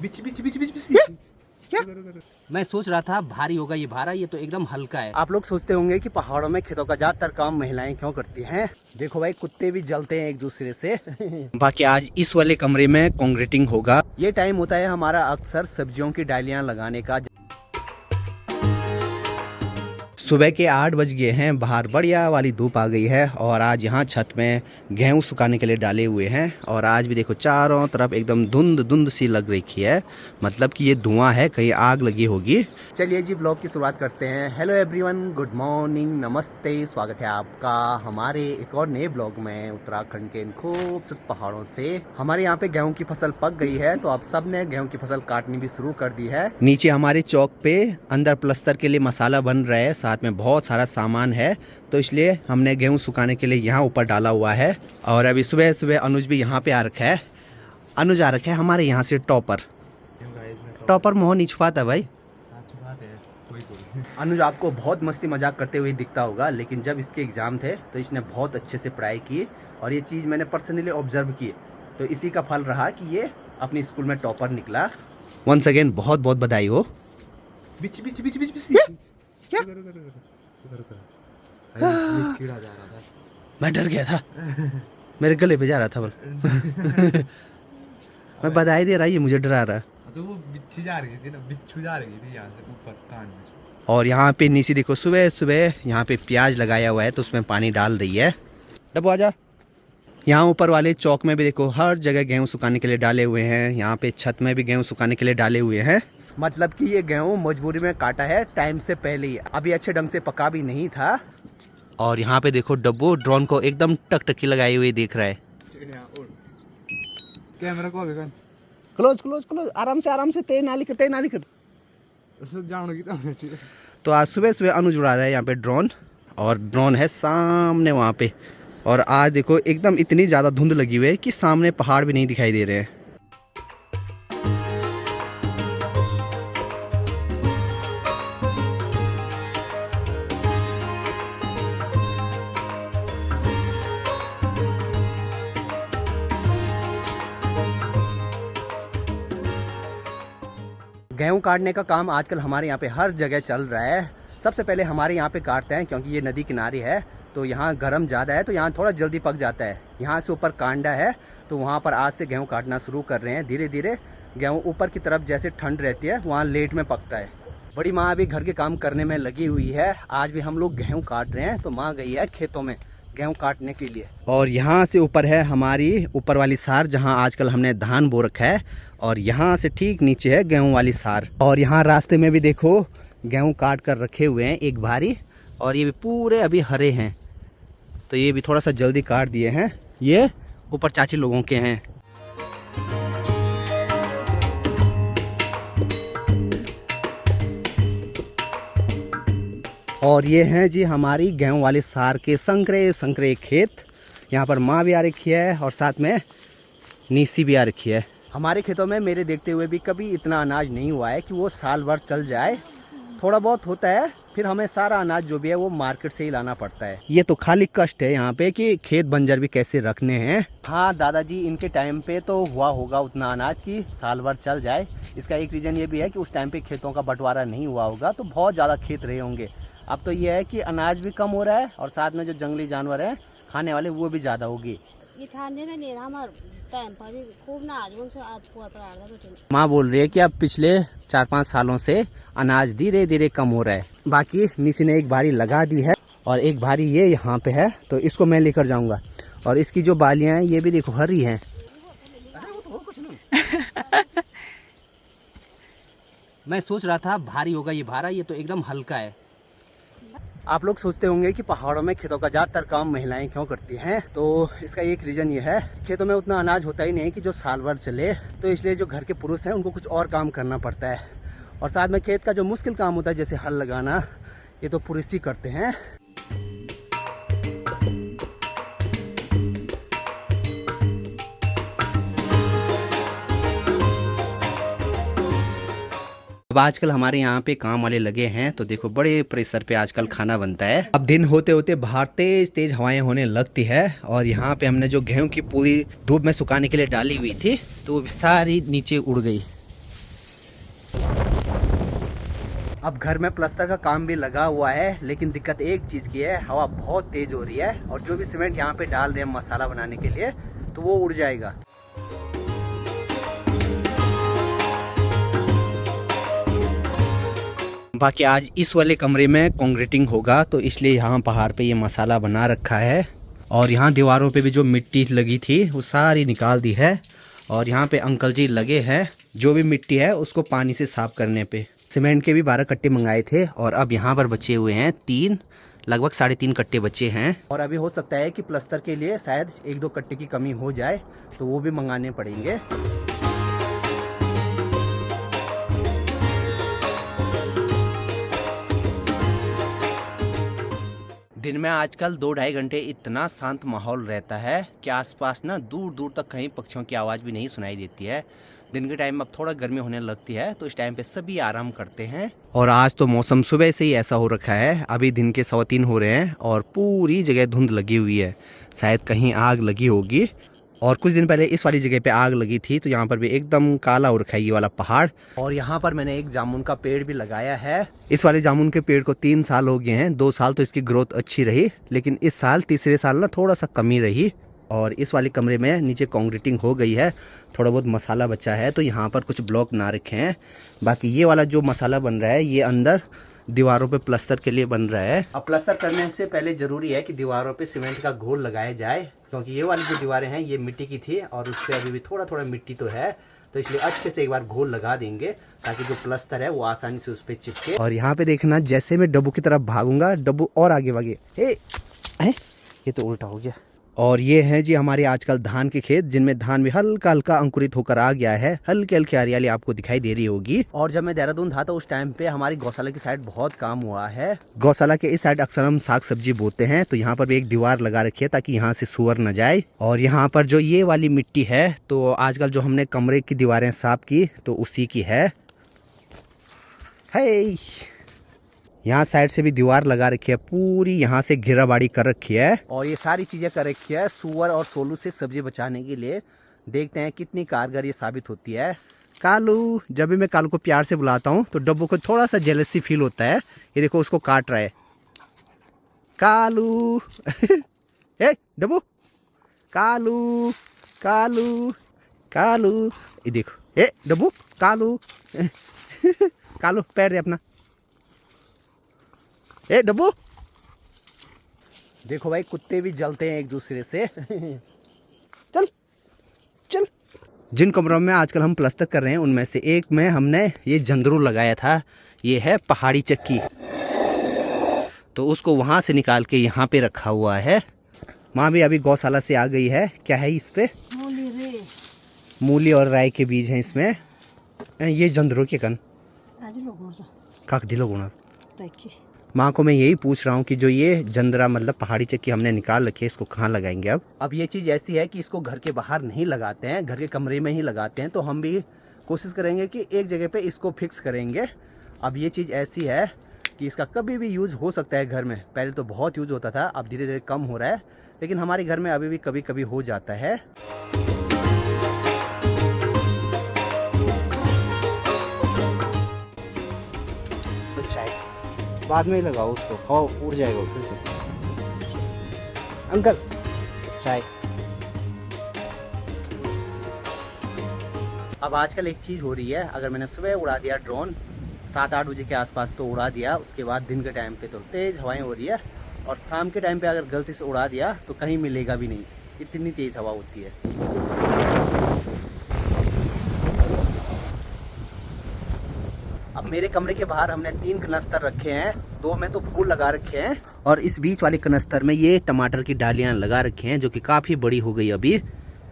बिच बिच बिच बिच क्या? मैं सोच रहा था भारी होगा ये भारा, ये तो एकदम हल्का है। आप लोग सोचते होंगे कि पहाड़ों में खेतों का ज्यादातर काम महिलाएं क्यों करती हैं। देखो भाई, कुत्ते भी जलते हैं एक दूसरे से। बाकी आज इस वाले कमरे में कंक्रीटिंग होगा। ये टाइम होता है हमारा अक्सर सब्जियों की डालियां लगाने का। सुबह के 8 बज गए हैं, बाहर बढ़िया वाली धूप आ गई है और आज यहाँ छत में गेहूँ सुखाने के लिए डाले हुए हैं। और आज भी देखो चारों तरफ एकदम धुंध धुंध सी लग रही है, मतलब कि ये धुआं है, कहीं आग लगी होगी। चलिए जी, ब्लॉग की शुरुआत करते हैं। हेलो एवरीवन, गुड मॉर्निंग, नमस्ते, स्वागत है आपका हमारे एक और नए ब्लॉग में उत्तराखंड के इन खूबसूरत पहाड़ों से। हमारे यहाँ पे गेहूँ की फसल पक गई है, तो आप सब ने गेहूँ की फसल काटनी भी शुरू कर दी है। नीचे हमारे चौक पे अंदर प्लस्तर के लिए मसाला बन रहा है, साथ में बहुत सारा सामान है, तो इसलिए हमने गेहूं सुखाने के लिए यहाँ ऊपर डाला हुआ है। और अभी सुबह सुबह अनुज भी यहाँ पे आ रखा है। अनुज आ रखा है हमारे यहाँ से टॉपर मोहन नहीं छुपाता भाई। अनुज आपको बहुत मस्ती मजाक करते हुए दिखता होगा, लेकिन जब इसके एग्जाम थे तो इसने बहुत अच्छे से पढ़ाई की और ये चीज़ मैंने पर्सनली ऑब्जर्व की, तो इसी का फल रहा कि ये अपनी स्कूल में टॉपर निकला। वंस अगेन बहुत बहुत बधाई हो। बिच बिच बिच बिच क्या? कीड़ा जा रहा था, मैं डर गया था, मेरे गले पे जा रहा था बोल। मैं बधाई दे रहा, ये मुझे डरा रहा। तो वो बिच्छू जा रही थी ना, बिच्छू जा रही थी यहाँ से ऊपर कान में। और यहाँ पे नीचे देखो, सुबह सुबह यहाँ पे प्याज लगाया हुआ है, तो उसमें पानी डाल रही है। डब्बू आजा। यहाँ ऊपर वाले चौक में भी देखो हर जगह गेहूँ सुखाने के लिए डाले हुए हैं। यहाँ पे छत में भी गेहूँ सुखाने के लिए डाले हुए हैं। मतलब कि ये गेहूँ मजबूरी में काटा है टाइम से पहले ही, अभी अच्छे ढंग से पका भी नहीं था। और यहाँ पे देखो डब्बू ड्रोन को एकदम टकटकी लगाई हुई देख रहा है। कैमरा को अभी क्लोज क्लोज क्लोज, आराम से तेज नाली कर। तो आज सुबह सुबह अनुज उड़ा रहा है यहाँ पे ड्रोन, और ड्रोन है सामने वहाँ पे। और आज देखो एकदम इतनी ज़्यादा धुंध लगी हुई है कि सामने पहाड़ भी नहीं दिखाई दे रहे हैं। गेहूँ काटने का काम आजकल हमारे यहाँ पे हर जगह चल रहा है। सबसे पहले हमारे यहाँ पे काटते हैं, क्योंकि ये नदी किनारे है, तो यहाँ गर्म ज़्यादा है, तो यहाँ थोड़ा जल्दी पक जाता है। यहाँ से ऊपर कांडा है, तो वहाँ पर आज से गेहूँ काटना शुरू कर रहे हैं। धीरे धीरे गेहूँ ऊपर की तरफ जैसे ठंड रहती है वहाँ लेट में पकता है। बड़ी माँ अभी घर के काम करने में लगी हुई है। आज भी हम लोग गेहूँ काट रहे हैं, तो माँ गई है खेतों में गेहूँ काटने के लिए। और यहाँ से ऊपर है हमारी ऊपर वाली सार, जहाँ आजकल हमने धान बो रखा है, और यहाँ से ठीक नीचे है गेहूँ वाली सार। और यहाँ रास्ते में भी देखो गेहूँ काट कर रखे हुए हैं एक भारी, और ये भी पूरे अभी हरे हैं, तो ये भी थोड़ा सा जल्दी काट दिए हैं। ये ऊपर चाची लोगों के हैं। और ये हैं जी हमारी गेहूं वाले सार के संकरे संकरे खेत। यहाँ पर माँ भी आ रखी है और साथ में नीसी भी आ रखी है। हमारे खेतों में मेरे देखते हुए भी कभी इतना अनाज नहीं हुआ है कि वो साल भर चल जाए। थोड़ा बहुत होता है, फिर हमें सारा अनाज जो भी है वो मार्केट से ही लाना पड़ता है। ये तो खाली कष्ट है यहाँ पे कि खेत बंजर भी कैसे रखने हैं। हाँ दादाजी, इनके टाइम पे तो हुआ होगा उतना अनाज कि साल भर चल जाए। इसका एक रीज़न ये भी है कि उस टाइम पे खेतों का बंटवारा नहीं हुआ होगा, तो बहुत ज़्यादा खेत रहे होंगे। अब तो ये है कि अनाज भी कम हो रहा है, और साथ में जो जंगली जानवर हैं खाने वाले वो भी ज़्यादा होगी। माँ बोल रही है कि अब पिछले 4-5 सालों से अनाज धीरे धीरे कम हो रहा है। बाकी निसी ने एक भारी लगा दी है, और एक भारी ये यहाँ पे है, तो इसको मैं लेकर जाऊँगा। और इसकी जो बालियाँ हैं ये भी देखो हरी हैं। मैं सोच रहा था भारी होगा ये भारा, ये तो एकदम हल्का है। आप लोग सोचते होंगे कि पहाड़ों में खेतों का ज़्यादातर काम महिलाएं क्यों करती हैं, तो इसका एक रीज़न ये है, खेतों में उतना अनाज होता ही नहीं कि जो साल भर चले, तो इसलिए जो घर के पुरुष हैं उनको कुछ और काम करना पड़ता है। और साथ में खेत का जो मुश्किल काम होता है जैसे हल लगाना, ये तो पुरुष ही करते हैं। अब आजकल हमारे यहाँ पे काम वाले लगे हैं, तो देखो बड़े प्रेशर पे आजकल खाना बनता है। अब दिन होते होते बाहर तेज तेज हवाएं होने लगती है, और यहाँ पे हमने जो गेहूं की पूरी धूप में सुखाने के लिए डाली हुई थी, तो वो सारी नीचे उड़ गई। अब घर में प्लास्टर का काम भी लगा हुआ है, लेकिन दिक्कत एक चीज़ की है, हवा बहुत तेज हो रही है और जो भी सीमेंट यहाँ पे डाल रहे हैं मसाला बनाने के लिए तो वो उड़ जाएगा। बाकी आज इस वाले कमरे में कंक्रीटिंग होगा तो इसलिए यहाँ पहाड़ पे ये मसाला बना रखा है। और यहाँ दीवारों पे भी जो मिट्टी लगी थी वो सारी निकाल दी है। और यहाँ पे अंकल जी लगे हैं जो भी मिट्टी है उसको पानी से साफ करने पे। सीमेंट के भी 12 कट्टे मंगाए थे और अब यहाँ पर बचे हुए हैं 3, लगभग 3.5 कट्टे बचे हैं। और अभी हो सकता है कि प्लास्टर के लिए शायद 1-2 कट्टे की कमी हो जाए तो वो भी मंगाने पड़ेंगे। दिन में आजकल 2-2.5 घंटे इतना शांत माहौल रहता है कि आसपास ना दूर दूर तक कहीं पक्षियों की आवाज़ भी नहीं सुनाई देती है। दिन के टाइम अब थोड़ा गर्मी होने लगती है तो इस टाइम पे सभी आराम करते हैं। और आज तो मौसम सुबह से ही ऐसा हो रखा है, अभी दिन के 3:15 हो रहे हैं और पूरी जगह धुंध लगी हुई है। शायद कहीं आग लगी होगी। और कुछ दिन पहले इस वाली जगह पे आग लगी थी तो यहाँ पर भी एकदम काला हो रखा है ये वाला पहाड़। और यहाँ पर मैंने एक जामुन का पेड़ भी लगाया है। इस वाले जामुन के पेड़ को 3 साल हो गए हैं। 2 साल तो इसकी ग्रोथ अच्छी रही, लेकिन इस साल तीसरे साल ना थोड़ा सा कमी रही। और इस वाले कमरे में नीचे कंक्रीटिंग हो गई है, थोड़ा बहुत मसाला बचा है तो यहाँ पर कुछ ब्लॉक ना रखे हैं। बाकी ये वाला जो मसाला बन रहा है ये अंदर दीवारों पे प्लास्टर के लिए बन रहा है। अब प्लास्टर करने से पहले ज़रूरी है कि दीवारों पे सीमेंट का घोल लगाया जाए, क्योंकि ये वाली जो दीवारें हैं ये मिट्टी की थी और उस पर अभी भी थोड़ा थोड़ा मिट्टी तो है, तो इसलिए अच्छे से एक बार घोल लगा देंगे ताकि जो प्लास्टर है वो आसानी से उस पर चिपके। और यहाँ पे देखना, जैसे मैं डब्बू की तरफ भागूंगा डब्बू और आगे भागे। ये तो उल्टा हो गया। और ये हैं जी हमारे आजकल धान के खेत, जिनमें धान भी हल्का हल्का अंकुरित होकर आ गया है। हल्की हल्की हरियाली आपको दिखाई दे रही होगी। और जब मैं देहरादून था तो उस टाइम पे हमारी गौशाला की साइड बहुत काम हुआ है। गौशाला के इस साइड अक्सर हम साग सब्जी बोते हैं तो यहाँ पर भी एक दीवार लगा रखी है ताकि यहाँ से सुअर न जाए। और यहाँ पर जो ये वाली मिट्टी है तो आजकल जो हमने कमरे की दीवारें साफ की तो उसी की है। यहाँ साइड से भी दीवार लगा रखी है, पूरी यहाँ से घेराबाड़ी कर रखी है। और ये सारी चीजें कर रखी है सुअर और सोलू से सब्जी बचाने के लिए। देखते हैं कितनी कारगर ये साबित होती है। कालू, जब भी मैं कालू को प्यार से बुलाता हूँ तो डब्बू को थोड़ा सा जेलसी फील होता है। ये देखो उसको काट रहा है कालू। डब्बू, कालू कालू कालू, ये देखो डब्बू कालू। कालू पैर दे अपना। डब्बू, देखो भाई कुत्ते भी जलते हैं एक दूसरे से। चल चल। जिन कमरों में आजकल हम प्लास्टर कर रहे हैं उनमें से एक में हमने ये जंदरू लगाया था। ये है पहाड़ी चक्की, तो उसको वहां से निकाल के यहाँ पे रखा हुआ है। माँ भी अभी गौशाला से आ गई है। क्या है इस पे? मूली और राई के बीज हैं इसमें। ये जंदरू के कन काक दिलो गुणा। माँ को मैं यही पूछ रहा हूँ कि जो ये जंदरा मतलब पहाड़ी चक्की हमने निकाल रखी है इसको कहाँ लगाएंगे अब ये चीज़ ऐसी है कि इसको घर के बाहर नहीं लगाते हैं, घर के कमरे में ही लगाते हैं। तो हम भी कोशिश करेंगे कि एक जगह पे इसको फिक्स करेंगे। अब ये चीज़ ऐसी है कि इसका कभी भी यूज़ हो सकता है घर में। पहले तो बहुत यूज़ होता था, अब धीरे धीरे कम हो रहा है, लेकिन हमारे घर में अभी भी कभी कभी हो जाता है। बाद में ही लगाओ उसको, हवा उड़ जाएगा उससे। अंकल चाय। अब आजकल एक चीज़ हो रही है, अगर मैंने सुबह उड़ा दिया ड्रोन 7-8 बजे के आसपास तो उड़ा दिया, उसके बाद दिन के टाइम पे तो तेज़ हवाएं हो रही है, और शाम के टाइम पे अगर गलती से उड़ा दिया तो कहीं मिलेगा भी नहीं, इतनी तेज़ हवा होती है। अब मेरे कमरे के बाहर हमने 3 कनस्तर रखे हैं, 2 में तो फूल लगा रखे हैं और इस बीच वाले कनस्तर में ये टमाटर की डालियां लगा रखे हैं जो कि काफ़ी बड़ी हो गई अभी।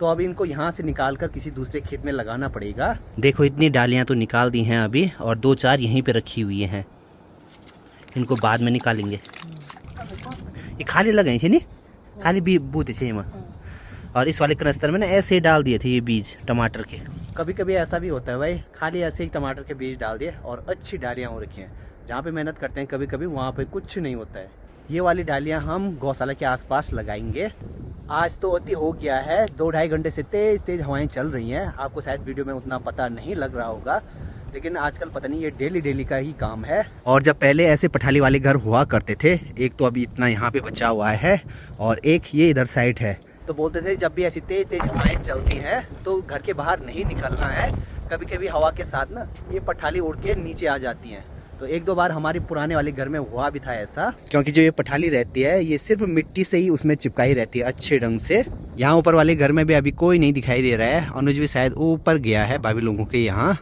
तो अब इनको यहाँ से निकाल कर किसी दूसरे खेत में लगाना पड़ेगा। देखो इतनी डालियां तो निकाल दी हैं अभी और 2-4 यहीं पे रखी हुई हैं, इनको बाद में निकालेंगे। ये खाली लगाई थी नहीं, खाली भी बूते थे यहाँ। और इस वाले कनस्तर में ना ऐसे ही डाल दिए थे ये बीज टमाटर के। कभी कभी ऐसा भी होता है भाई, खाली ऐसे ही टमाटर के बीज डाल दिए और अच्छी डालियाँ हो रखी हैं। जहाँ पे मेहनत करते हैं कभी कभी वहाँ पे कुछ नहीं होता है। ये वाली डालियाँ हम गौशाला के आसपास लगाएंगे। आज तो अति हो गया है, 2-2.5 घंटे से तेज़ तेज़ हवाएं चल रही हैं। आपको शायद वीडियो में उतना पता नहीं लग रहा होगा, लेकिन आजकल पता नहीं ये डेली डेली का ही काम है। और जब पहले ऐसे पठाली वाले घर हुआ करते थे, एक तो अभी इतना यहाँ पे बचा हुआ है और एक ये इधर साइड है, तो बोलते थे जब भी ऐसी तेज तेज हवाएं चलती हैं तो घर के बाहर नहीं निकलना है। कभी कभी हवा के साथ ना ये पठाली उड़ के नीचे आ जाती हैं। तो एक दो बार हमारे पुराने वाले घर में हुआ भी था ऐसा, क्योंकि जो ये पठाली रहती है ये सिर्फ मिट्टी से ही उसमें चिपकाई रहती है अच्छे ढंग से। यहाँ ऊपर वाले घर में भी अभी कोई नहीं दिखाई दे रहा है। अनुज भी शायद ऊपर गया है भाभी लोगों के यहाँ।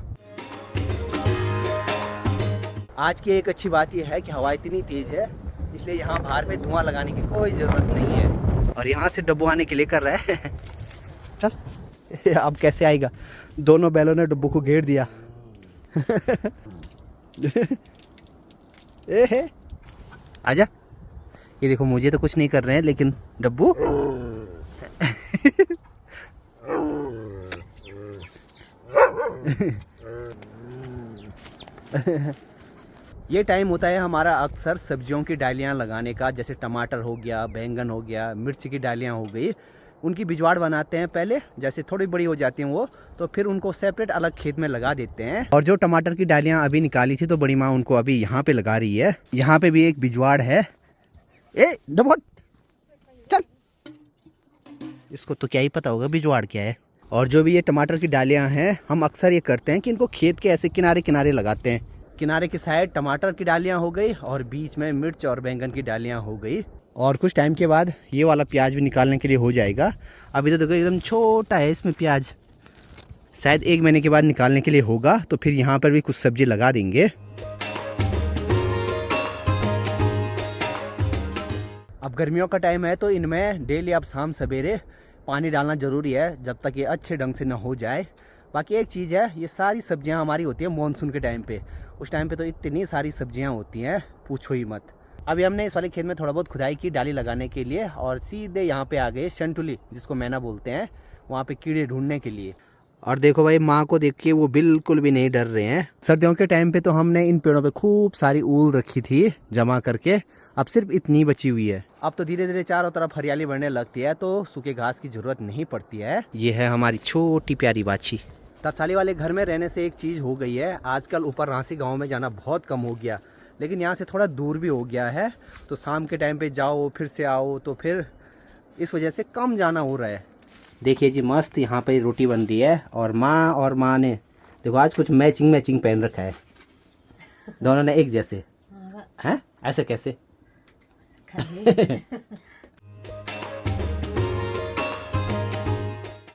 आज की एक अच्छी बात यह है कि हवा इतनी तेज है, इसलिए यहाँ बाहर में धुआं लगाने की कोई ज़रूरत नहीं है। और यहाँ से डब्बू आने के लिए कर रहा है। चल अब कैसे आएगा, दोनों बैलों ने डब्बू को घेर दिया। ए आजा। ये देखो मुझे तो कुछ नहीं कर रहे हैं, लेकिन डब्बू ये टाइम होता है हमारा अक्सर सब्जियों की डालियाँ लगाने का, जैसे टमाटर हो गया, बैंगन हो गया, मिर्च की डालियाँ हो गई। उनकी बिजवाड़ बनाते हैं पहले, जैसे थोड़ी बड़ी हो जाती हैं वो, तो फिर उनको सेपरेट अलग खेत में लगा देते हैं। और जो टमाटर की डालियाँ अभी निकाली थी तो बड़ी माँ उनको अभी यहाँ पे लगा रही है। यहाँ पे भी एक बिजवाड़ है। ए डबोट चल, इसको तो क्या ही पता होगा बिजवाड़ क्या है। और जो भी ये टमाटर की डालियाँ हैं, हम अक्सर ये करते हैं कि इनको खेत के ऐसे किनारे किनारे लगाते हैं। किनारे की साइड टमाटर की डालियाँ हो गई और बीच में मिर्च और बैंगन की डालियाँ हो गई। और कुछ टाइम के बाद ये वाला प्याज भी निकालने के लिए हो जाएगा। अभी तो देखो एकदम छोटा है इसमें प्याज, शायद 1 महीने के बाद निकालने के लिए होगा। तो फिर यहाँ पर भी कुछ सब्जी लगा देंगे। अब गर्मियों का टाइम है तो इनमें डेली अब शाम सवेरे पानी डालना ज़रूरी है, जब तक ये अच्छे ढंग से ना हो जाए। बाकी एक चीज़ है, ये सारी सब्जियां हमारी होती है मानसून के टाइम पे। उस टाइम पे तो इतनी सारी सब्जियां होती हैं, पूछो ही मत। अभी हमने इस वाले खेत में थोड़ा बहुत खुदाई की डाली लगाने के लिए, और सीधे यहाँ पे आ गए शंटुली, जिसको मैना बोलते हैं, वहाँ पे कीड़े ढूंढने के लिए। और देखो भाई, माँ को देख के वो बिल्कुल भी नहीं डर रहे हैं। सर्दियों के टाइम पे तो हमने इन पेड़ों पे खूब सारी ऊल रखी थी जमा करके, अब सिर्फ इतनी बची हुई है। अब तो धीरे धीरे चारों तरफ हरियाली बढ़ने लगती है, तो सूखे घास की जरूरत नहीं पड़ती है। ये है हमारी छोटी प्यारी बाछी। तरसाली वाले घर में रहने से एक चीज़ हो गई है, आजकल ऊपर रांसी गाँव में जाना बहुत कम हो गया, लेकिन यहाँ से थोड़ा दूर भी हो गया है। तो शाम के टाइम पे जाओ फिर से आओ, तो फिर इस वजह से कम जाना हो रहा है। देखिए जी, मस्त यहाँ पे रोटी बन रही है, और माँ ने देखो आज कुछ मैचिंग पहन रखा है। दोनों ने एक जैसे हैं, ऐसे कैसे?